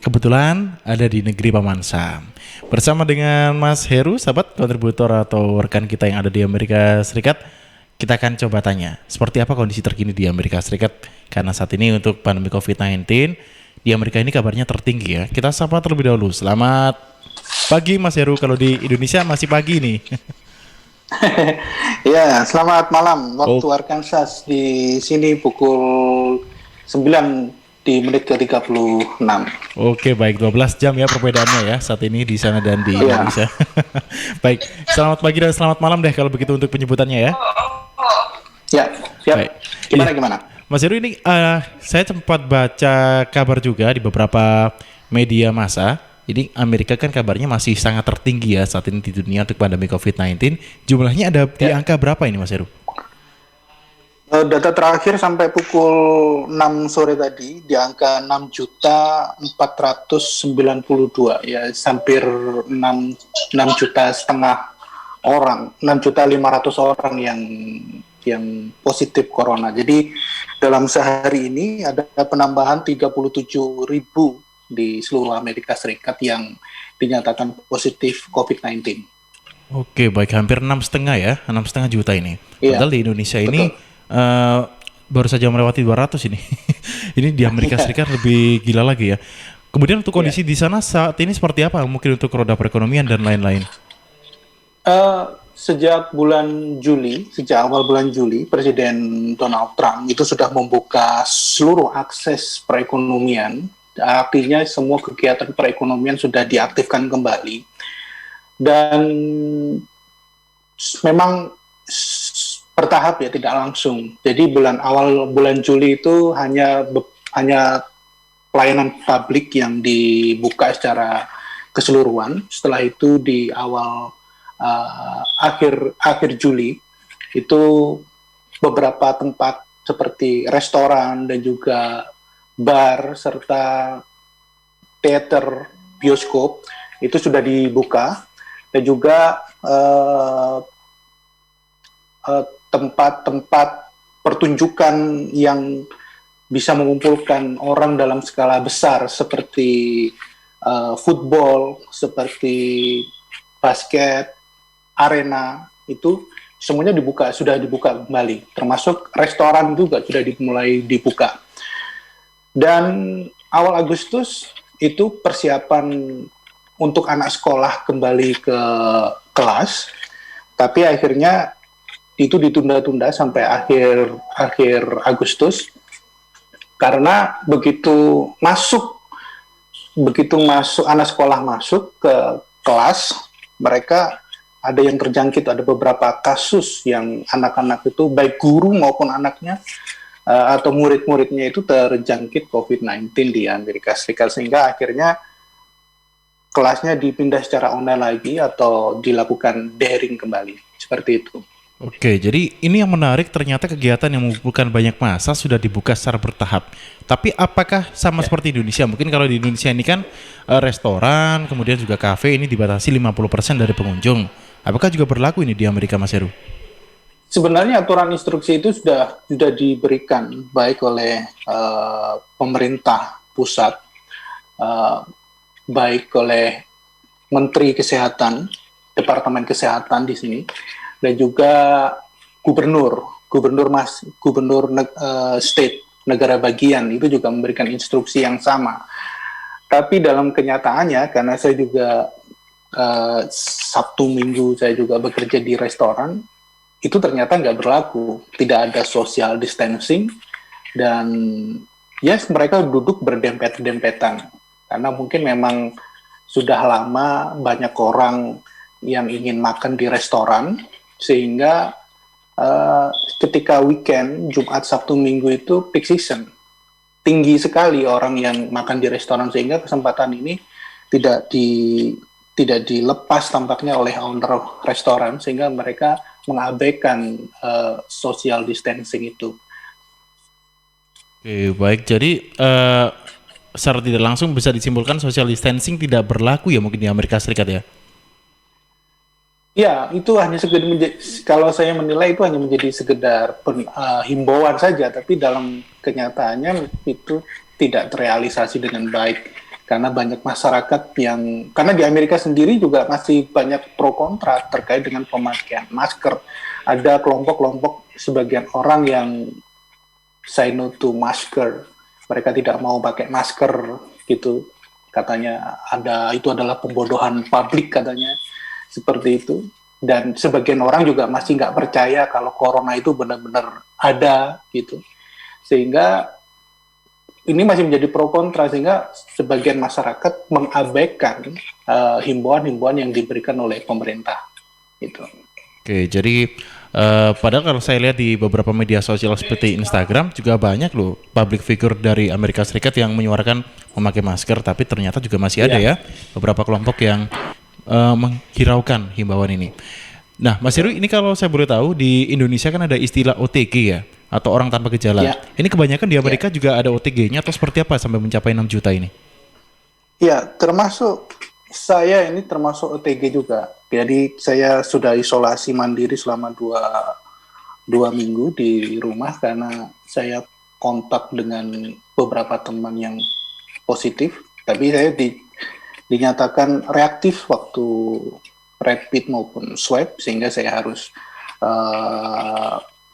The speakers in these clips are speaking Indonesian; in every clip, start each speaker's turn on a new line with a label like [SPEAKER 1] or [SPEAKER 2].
[SPEAKER 1] kebetulan ada di negeri Paman Sam. Bersama dengan Mas Heru, sahabat kontributor atau rekan kita yang ada di Amerika Serikat, kita akan coba tanya, seperti apa kondisi terkini di Amerika Serikat? Karena saat ini untuk pandemi COVID-19, di Amerika ini kabarnya tertinggi ya. Kita sapa terlebih dahulu. Selamat pagi Mas Heru, kalau di Indonesia masih pagi nih.
[SPEAKER 2] Ya, selamat malam waktu
[SPEAKER 1] Oh,
[SPEAKER 2] Arkansas. Di sini pukul 9 di menit ke 36.
[SPEAKER 1] oke, baik, 12 jam ya perbedaannya ya saat ini di sana dan di
[SPEAKER 2] Iya,
[SPEAKER 1] Indonesia. Baik, selamat pagi dan selamat malam deh kalau begitu untuk penyebutannya ya.
[SPEAKER 2] ya, siap.
[SPEAKER 1] Baik. Iya,
[SPEAKER 2] Gimana gimana?
[SPEAKER 1] Mas Heru ini saya sempat baca kabar juga di beberapa media massa. Jadi Amerika kan kabarnya masih sangat tertinggi ya saat ini di dunia untuk pandemi COVID-19. Jumlahnya ada di
[SPEAKER 2] Ya,
[SPEAKER 1] angka berapa ini Mas Heru?
[SPEAKER 2] data terakhir sampai pukul 6 sore tadi di angka 6.492 ya, hampir 6 juta setengah orang, 6.500.000 orang yang positif corona. Jadi dalam sehari ini ada penambahan 37.000 di seluruh Amerika Serikat yang dinyatakan positif COVID-19.
[SPEAKER 1] Oke, baik, hampir 6,5 juta ini.
[SPEAKER 2] Iya,
[SPEAKER 1] Padahal di Indonesia ini
[SPEAKER 2] betul.
[SPEAKER 1] eh, baru saja melewati 200 ini. Ini di Amerika Serikat lebih gila lagi ya. Kemudian untuk
[SPEAKER 2] Iya.
[SPEAKER 1] kondisi di sana saat ini seperti apa? Mungkin untuk roda perekonomian dan lain-lain.
[SPEAKER 2] Eh, sejak awal bulan Juli, Presiden Donald Trump itu sudah membuka seluruh akses perekonomian. Artinya semua kegiatan perekonomian sudah diaktifkan kembali. Dan memang bertahap ya, tidak langsung. Jadi awal bulan Juli itu hanya pelayanan publik yang dibuka secara keseluruhan. Setelah itu di awal akhir Juli itu beberapa tempat seperti restoran dan juga bar serta teater, bioskop itu sudah dibuka, dan juga tempat-tempat pertunjukan yang bisa mengumpulkan orang dalam skala besar seperti football, seperti basket, arena, itu semuanya sudah dibuka kembali. Termasuk restoran juga sudah mulai dibuka. Dan awal Agustus itu persiapan untuk anak sekolah kembali ke kelas, tapi akhirnya itu ditunda-tunda sampai akhir Agustus, karena begitu masuk anak sekolah masuk ke kelas, mereka ada yang terjangkit, ada beberapa kasus yang anak-anak itu baik guru maupun anaknya atau murid-muridnya itu terjangkit COVID-19 di Amerika Serikat, sehingga akhirnya kelasnya dipindah secara online lagi atau dilakukan daring kembali, seperti itu.
[SPEAKER 1] Oke, jadi ini yang menarik, ternyata kegiatan yang mengumpulkan banyak massa sudah dibuka secara bertahap. Tapi apakah sama
[SPEAKER 2] Ya.
[SPEAKER 1] seperti Indonesia? Mungkin kalau di Indonesia ini kan restoran, kemudian juga kafe ini dibatasi 50% dari pengunjung. Apakah juga berlaku ini di Amerika, Mas Heru?
[SPEAKER 2] Sebenarnya aturan instruksi itu sudah diberikan baik oleh pemerintah pusat, uh, baik oleh Menteri Kesehatan, Departemen Kesehatan di sini, dan juga state, negara bagian itu juga memberikan instruksi yang sama. Tapi dalam kenyataannya, karena saya juga Sabtu Minggu saya juga bekerja di restoran, itu ternyata nggak berlaku, tidak ada social distancing, dan yes, mereka duduk berdempet-dempetan karena mungkin memang sudah lama banyak orang yang ingin makan di restoran, sehingga ketika weekend Jumat Sabtu Minggu itu peak season, tinggi sekali orang yang makan di restoran, sehingga kesempatan ini tidak di tidak dilepas tampaknya oleh owner restoran, sehingga mereka mengabaikan social distancing itu.
[SPEAKER 1] Oke, baik. Jadi secara tidak langsung bisa disimpulkan social distancing tidak berlaku ya mungkin di Amerika Serikat ya.
[SPEAKER 2] Ya, itu hanya sekedar kalau saya menilai itu hanya menjadi sekedar himbauan saja, tapi dalam kenyataannya itu tidak terrealisasi dengan baik. karena banyak masyarakat yang, karena di Amerika sendiri juga masih banyak pro kontra terkait dengan pemakaian masker. Ada kelompok-kelompok sebagian orang yang say no to masker, mereka tidak mau pakai masker gitu, katanya itu adalah pembodohan publik katanya, seperti itu. Dan sebagian orang juga masih nggak percaya kalau corona itu benar-benar ada gitu, sehingga ini masih menjadi pro kontra, sehingga sebagian masyarakat mengabaikan himbauan-himbauan yang diberikan oleh pemerintah gitu.
[SPEAKER 1] Oke, jadi padahal kalau saya lihat di beberapa media sosial seperti Instagram juga banyak loh public figure dari Amerika Serikat yang menyuarakan memakai masker, tapi ternyata juga masih ada ya beberapa kelompok yang menghiraukan himbauan ini. Nah, Mas Heru, ini kalau saya boleh tahu di Indonesia kan ada istilah OTG ya, atau orang tanpa gejala.
[SPEAKER 2] Ya.
[SPEAKER 1] Ini kebanyakan di Amerika juga ada OTG-nya atau seperti apa sampai mencapai 6 juta ini?
[SPEAKER 2] Ya, termasuk saya ini termasuk OTG juga. Jadi saya sudah isolasi mandiri selama dua minggu di rumah karena saya kontak dengan beberapa teman yang positif. Tapi saya dinyatakan reaktif waktu rapid maupun swab, sehingga saya harus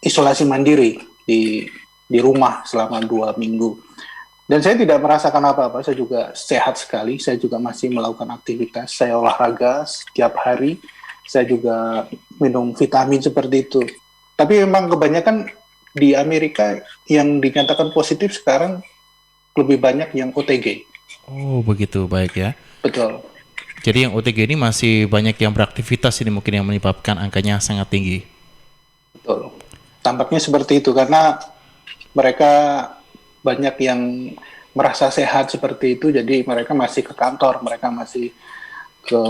[SPEAKER 2] isolasi mandiri di rumah selama 2 minggu. Dan saya tidak merasakan apa-apa, saya juga sehat sekali, saya juga masih melakukan aktivitas, saya olahraga setiap hari, saya juga minum vitamin seperti itu. Tapi memang kebanyakan di Amerika yang dinyatakan positif sekarang lebih banyak yang OTG.
[SPEAKER 1] Oh, begitu, baik ya.
[SPEAKER 2] Betul.
[SPEAKER 1] Jadi yang OTG ini masih banyak yang beraktivitas, ini mungkin yang menyebabkan angkanya sangat tinggi.
[SPEAKER 2] Betul. Tampaknya seperti itu karena mereka banyak yang merasa sehat seperti itu, jadi mereka masih ke kantor, mereka masih ke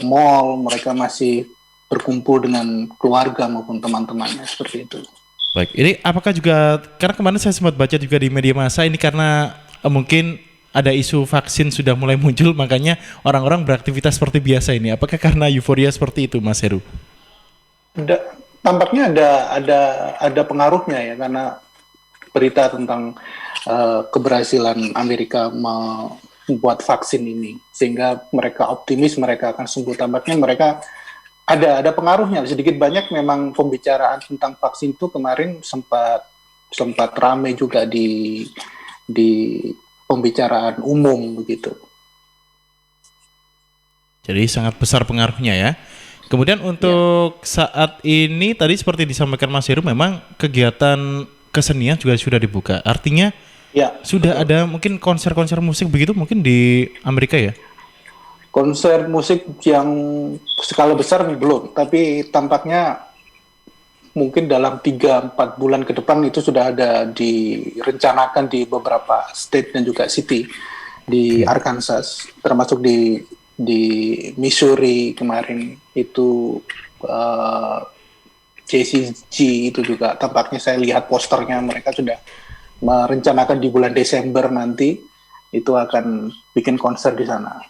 [SPEAKER 2] mall, mereka masih berkumpul dengan keluarga maupun teman-temannya seperti itu.
[SPEAKER 1] Baik, ini apakah juga, karena kemarin saya sempat baca juga di media massa ini karena mungkin ada isu vaksin sudah mulai muncul, makanya orang-orang beraktivitas seperti biasa ini. Apakah karena euforia seperti itu, Mas Heru?
[SPEAKER 2] Tampaknya ada pengaruhnya ya, karena berita tentang keberhasilan Amerika membuat vaksin ini, sehingga mereka optimis mereka akan sembuh. Tampaknya mereka ada pengaruhnya, sedikit banyak memang pembicaraan tentang vaksin itu kemarin sempat ramai juga di pembicaraan umum begitu.
[SPEAKER 1] Jadi sangat besar pengaruhnya ya. Kemudian untuk saat ini tadi seperti disampaikan Mas Heru, memang kegiatan kesenian juga sudah dibuka. Artinya sudah betul. Ada mungkin konser-konser musik begitu mungkin di Amerika ya?
[SPEAKER 2] Konser musik yang skala besar belum, tapi tampaknya mungkin dalam 3-4 bulan ke depan itu sudah ada direncanakan di beberapa state dan juga city di Arkansas, termasuk di Missouri kemarin itu JCG itu juga tampaknya saya lihat posternya mereka sudah merencanakan di bulan Desember nanti itu akan bikin konser di sana.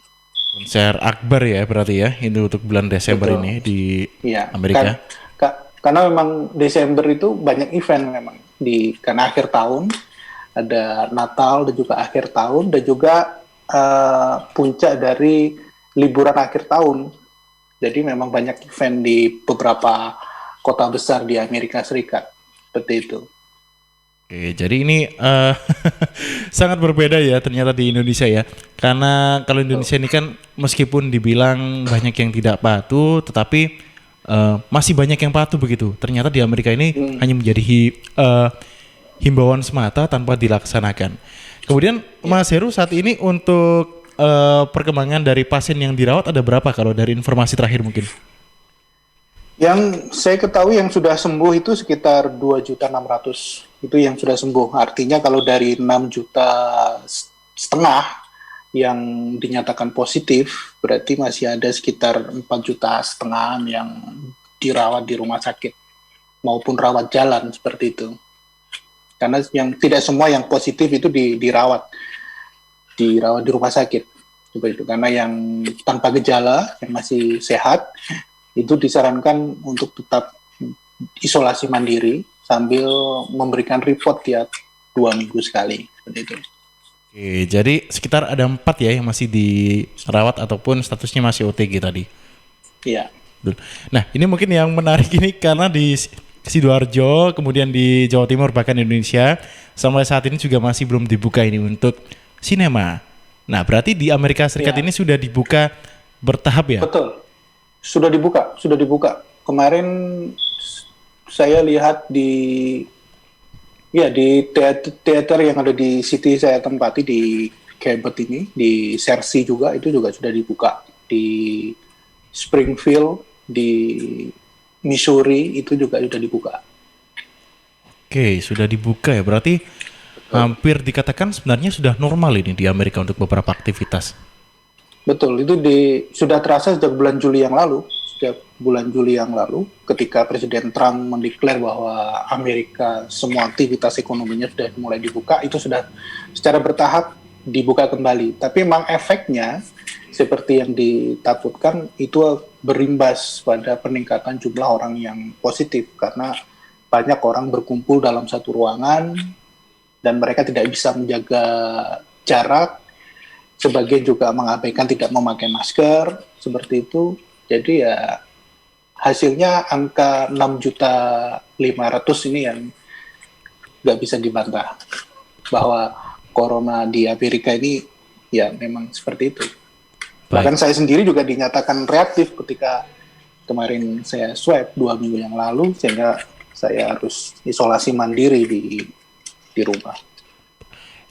[SPEAKER 1] Konser akbar ya berarti ya ini untuk bulan Desember. Betul. Ini di Amerika.
[SPEAKER 2] Karena memang Desember itu banyak event memang karena akhir tahun ada Natal dan juga akhir tahun dan juga puncak dari liburan akhir tahun. Jadi memang banyak event di beberapa kota besar di Amerika Serikat seperti itu.
[SPEAKER 1] Oke, jadi ini sangat berbeda ya ternyata di Indonesia ya. Karena kalau Indonesia ini kan meskipun dibilang banyak yang tidak patuh, tetapi masih banyak yang patuh begitu. Ternyata di Amerika ini hanya menjadi himbauan semata tanpa dilaksanakan. Kemudian Mas Heru, saat ini untuk perkembangan dari pasien yang dirawat ada berapa kalau dari informasi terakhir mungkin?
[SPEAKER 2] Yang saya ketahui yang sudah sembuh itu sekitar 2.600.000 itu yang sudah sembuh. Artinya kalau dari 6,5 juta yang dinyatakan positif, berarti masih ada sekitar 4,5 juta yang dirawat di rumah sakit maupun rawat jalan seperti itu. Karena yang tidak semua yang positif itu dirawat di rumah sakit seperti itu. Karena yang tanpa gejala yang masih sehat itu disarankan untuk tetap isolasi mandiri sambil memberikan report tiap 2 minggu sekali seperti itu.
[SPEAKER 1] Oke, jadi sekitar ada 4 ya yang masih dirawat ataupun statusnya masih OTG tadi.
[SPEAKER 2] Iya,
[SPEAKER 1] Betul. Nah, ini mungkin yang menarik ini karena di Sidoarjo, kemudian di Jawa Timur bahkan Indonesia sampai saat ini juga masih belum dibuka ini untuk sinema. Nah, berarti di Amerika Serikat
[SPEAKER 2] iya,
[SPEAKER 1] ini sudah dibuka bertahap ya?
[SPEAKER 2] betul. Sudah dibuka, sudah dibuka. Kemarin saya lihat di ya di teater yang ada di city saya tempati di Cabot ini, di Cersei juga itu juga sudah dibuka di Springfield, di Missouri itu juga sudah dibuka.
[SPEAKER 1] Oke, sudah dibuka ya. Berarti
[SPEAKER 2] Betul.
[SPEAKER 1] hampir dikatakan sebenarnya sudah normal ini di Amerika untuk beberapa aktivitas.
[SPEAKER 2] Betul, itu sudah terasa sejak bulan Juli yang lalu. Sejak bulan Juli yang lalu, ketika Presiden Trump mendeklar bahwa Amerika semua aktivitas ekonominya sudah mulai dibuka, itu sudah secara bertahap dibuka kembali. Tapi memang efeknya seperti yang ditakutkan itu berimbas pada peningkatan jumlah orang yang positif karena banyak orang berkumpul dalam satu ruangan dan mereka tidak bisa menjaga jarak. Sebagian juga mengabaikan tidak memakai masker, seperti itu. Jadi ya hasilnya angka 6.500.000 ini yang nggak bisa dibantah. Bahwa corona di Amerika ini ya memang seperti itu. Bahkan
[SPEAKER 1] Baik.
[SPEAKER 2] saya sendiri juga dinyatakan reaktif ketika kemarin saya swab 2 minggu yang lalu, sehingga saya harus isolasi mandiri di rumah.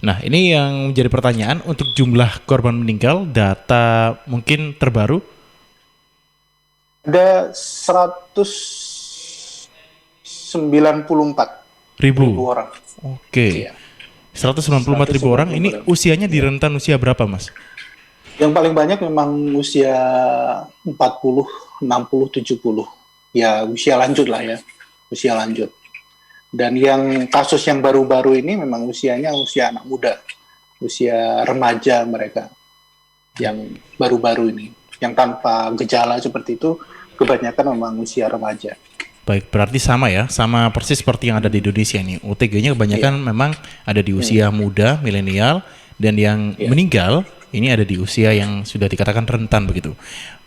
[SPEAKER 1] Nah, ini yang menjadi pertanyaan untuk jumlah korban meninggal, data mungkin terbaru
[SPEAKER 2] Ada 194 ribu
[SPEAKER 1] ribu.
[SPEAKER 2] orang.
[SPEAKER 1] Oke.
[SPEAKER 2] Iya.
[SPEAKER 1] 194.000 orang ini
[SPEAKER 2] 194 ribu.
[SPEAKER 1] usianya di rentan usia berapa, Mas?
[SPEAKER 2] Yang paling banyak memang usia 40, 60, 70. Ya, usia lanjut lah ya. Usia lanjut. Dan yang kasus yang baru-baru ini memang usianya usia anak muda. Usia remaja mereka. Yang baru-baru ini. Yang tanpa gejala seperti itu, kebanyakan memang usia remaja.
[SPEAKER 1] Baik, berarti sama ya, sama persis seperti yang ada di Indonesia ini. OTG-nya kebanyakan memang ada di usia muda, milenial, dan yang
[SPEAKER 2] Iya.
[SPEAKER 1] meninggal ini ada di usia yang sudah dikatakan rentan begitu.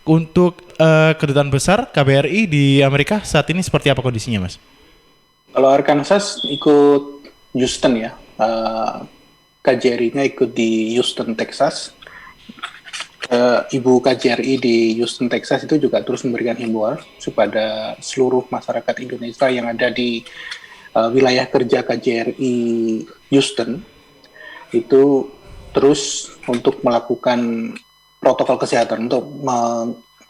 [SPEAKER 1] Untuk kedutaan besar KBRI di Amerika saat ini seperti apa kondisinya, Mas?
[SPEAKER 2] Kalau Arkansas ikut Houston ya. KJRI-nya ikut di Houston, Texas. Ibu KJRI di Houston, Texas itu juga terus memberikan himbauan kepada seluruh masyarakat Indonesia yang ada di wilayah kerja KJRI Houston itu terus untuk melakukan protokol kesehatan, untuk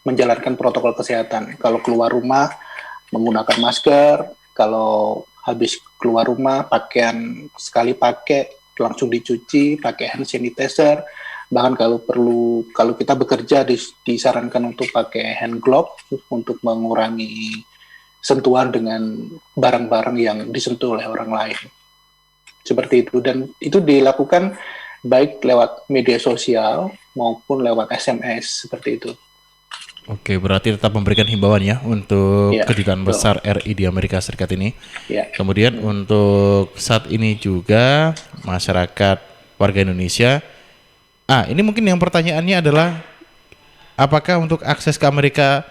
[SPEAKER 2] menjalankan protokol kesehatan. Kalau keluar rumah menggunakan masker, kalau habis keluar rumah pakaian sekali pakai langsung dicuci, pakai hand sanitizer. Bahkan kalau kita bekerja disarankan untuk pakai hand glove untuk mengurangi sentuhan dengan barang-barang yang disentuh oleh orang lain. Seperti itu, dan itu dilakukan baik lewat media sosial maupun lewat SMS seperti itu.
[SPEAKER 1] Oke, berarti tetap memberikan himbauan ya untuk
[SPEAKER 2] Ya,
[SPEAKER 1] kedutaan
[SPEAKER 2] betul.
[SPEAKER 1] besar RI di Amerika Serikat ini.
[SPEAKER 2] Ya.
[SPEAKER 1] Kemudian untuk saat ini juga masyarakat warga Indonesia. Ini mungkin yang pertanyaannya adalah apakah untuk akses ke Amerika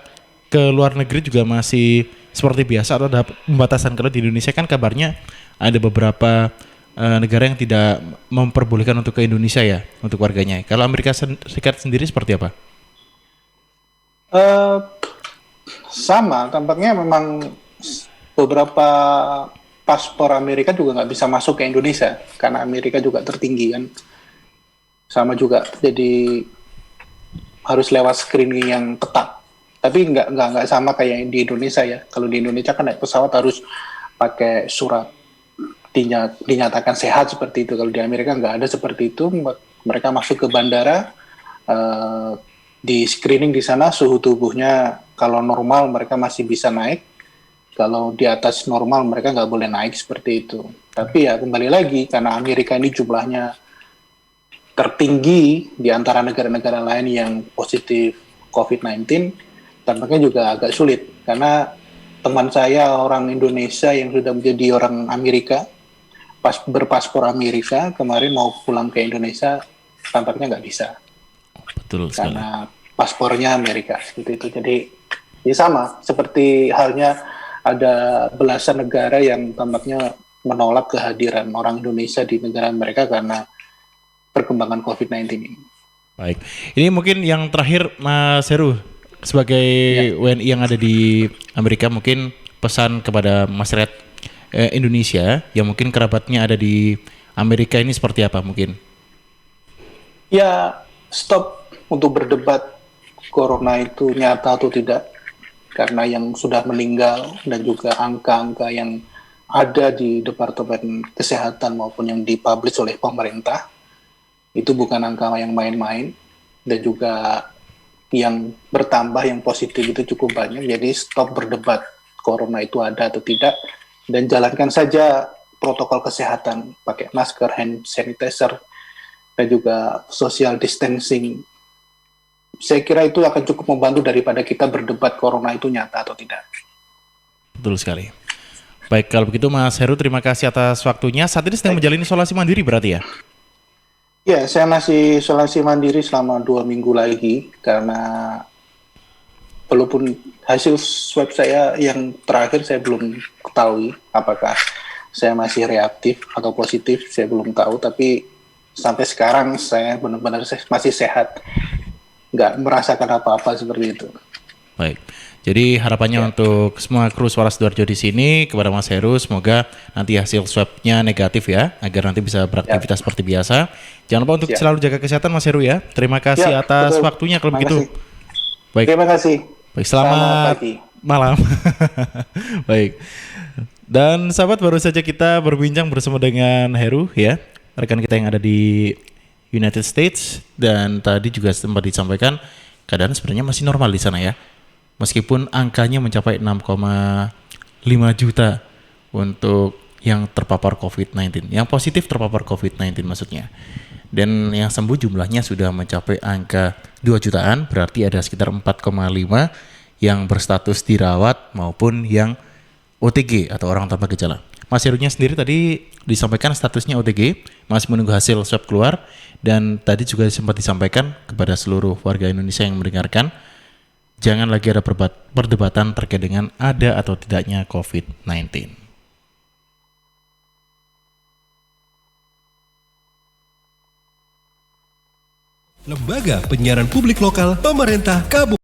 [SPEAKER 1] ke luar negeri juga masih seperti biasa atau ada pembatasan? Kalau di Indonesia kan kabarnya ada beberapa negara yang tidak memperbolehkan untuk ke Indonesia ya untuk warganya. Kalau Amerika Serikat sendiri seperti apa?
[SPEAKER 2] Eh, Sama, tampaknya memang beberapa paspor Amerika juga nggak bisa masuk ke Indonesia karena Amerika juga tertinggi kan. Sama juga, jadi harus lewat screening yang ketat. Tapi nggak sama kayak di Indonesia ya. Kalau di Indonesia kan naik pesawat harus pakai surat dinyatakan sehat seperti itu. Kalau di Amerika nggak ada seperti itu. Mereka masuk ke bandara, di screening di sana suhu tubuhnya kalau normal mereka masih bisa naik. Kalau di atas normal mereka nggak boleh naik seperti itu. Tapi ya kembali lagi karena Amerika ini jumlahnya tertinggi di antara negara-negara lain yang positif COVID-19, tampaknya juga agak sulit karena teman saya orang Indonesia yang sudah menjadi orang Amerika berpaspor Amerika kemarin mau pulang ke Indonesia tampaknya nggak bisa
[SPEAKER 1] Betul sekali.
[SPEAKER 2] karena paspornya Amerika seperti itu. Jadi ya sama seperti halnya ada belasan negara yang tampaknya menolak kehadiran orang Indonesia di negara mereka karena perkembangan COVID-19 ini.
[SPEAKER 1] Baik. Ini mungkin yang terakhir Mas Heru sebagai
[SPEAKER 2] Ya.
[SPEAKER 1] WNI yang ada di Amerika, mungkin pesan kepada masyarakat Indonesia yang mungkin kerabatnya ada di Amerika ini seperti apa mungkin?
[SPEAKER 2] Ya, stop untuk berdebat corona itu nyata atau tidak, karena yang sudah meninggal dan juga angka-angka yang ada di Departemen Kesehatan maupun yang dipublish oleh pemerintah, itu bukan angka yang main-main, dan juga yang bertambah, yang positif itu cukup banyak. Jadi stop berdebat corona itu ada atau tidak, dan jalankan saja protokol kesehatan, pakai masker, hand sanitizer, dan juga social distancing. Saya kira itu akan cukup membantu daripada kita berdebat corona itu nyata atau tidak.
[SPEAKER 1] Betul sekali. Baik, kalau begitu Mas Heru, terima kasih atas waktunya. Saat ini sedang
[SPEAKER 2] Baik.
[SPEAKER 1] menjalani isolasi mandiri berarti ya?
[SPEAKER 2] Ya, saya masih isolasi mandiri selama 2 minggu lagi, karena walaupun hasil swab saya yang terakhir saya belum ketahui apakah saya masih reaktif atau positif, saya belum tahu, tapi sampai sekarang saya benar-benar masih sehat, nggak merasakan apa-apa seperti itu.
[SPEAKER 1] Baik. Jadi harapannya
[SPEAKER 2] Ya.
[SPEAKER 1] untuk semua kru Suara Sidoarjo di sini kepada Mas Heru, semoga nanti hasil swabnya negatif ya, agar nanti bisa beraktivitas seperti biasa. Jangan lupa untuk
[SPEAKER 2] Siap.
[SPEAKER 1] selalu jaga kesehatan Mas Heru ya. Terima kasih
[SPEAKER 2] Ya,
[SPEAKER 1] atas
[SPEAKER 2] betul.
[SPEAKER 1] waktunya kalau
[SPEAKER 2] Terima
[SPEAKER 1] begitu.
[SPEAKER 2] kasih.
[SPEAKER 1] Baik.
[SPEAKER 2] Terima kasih.
[SPEAKER 1] Baik,
[SPEAKER 2] Selamat
[SPEAKER 1] selamat
[SPEAKER 2] pagi.
[SPEAKER 1] malam. Baik. Dan sahabat, baru saja kita berbincang bersama dengan Heru ya, rekan kita yang ada di United States, dan tadi juga sempat disampaikan keadaan sebenarnya masih normal di sana ya. Meskipun angkanya mencapai 6,5 juta untuk yang terpapar COVID-19, yang positif terpapar COVID-19 maksudnya. Dan yang sembuh jumlahnya sudah mencapai angka 2 jutaan, berarti ada sekitar 4,5 yang berstatus dirawat maupun yang OTG atau orang tanpa gejala. Mas Herunya sendiri tadi disampaikan statusnya OTG, masih menunggu hasil swab keluar, dan tadi juga sempat disampaikan kepada seluruh warga Indonesia yang mendengarkan, jangan lagi ada perdebatan terkait dengan ada atau tidaknya COVID-19.
[SPEAKER 3] Lembaga Penyiaran Publik Lokal Pemerintah Kabupaten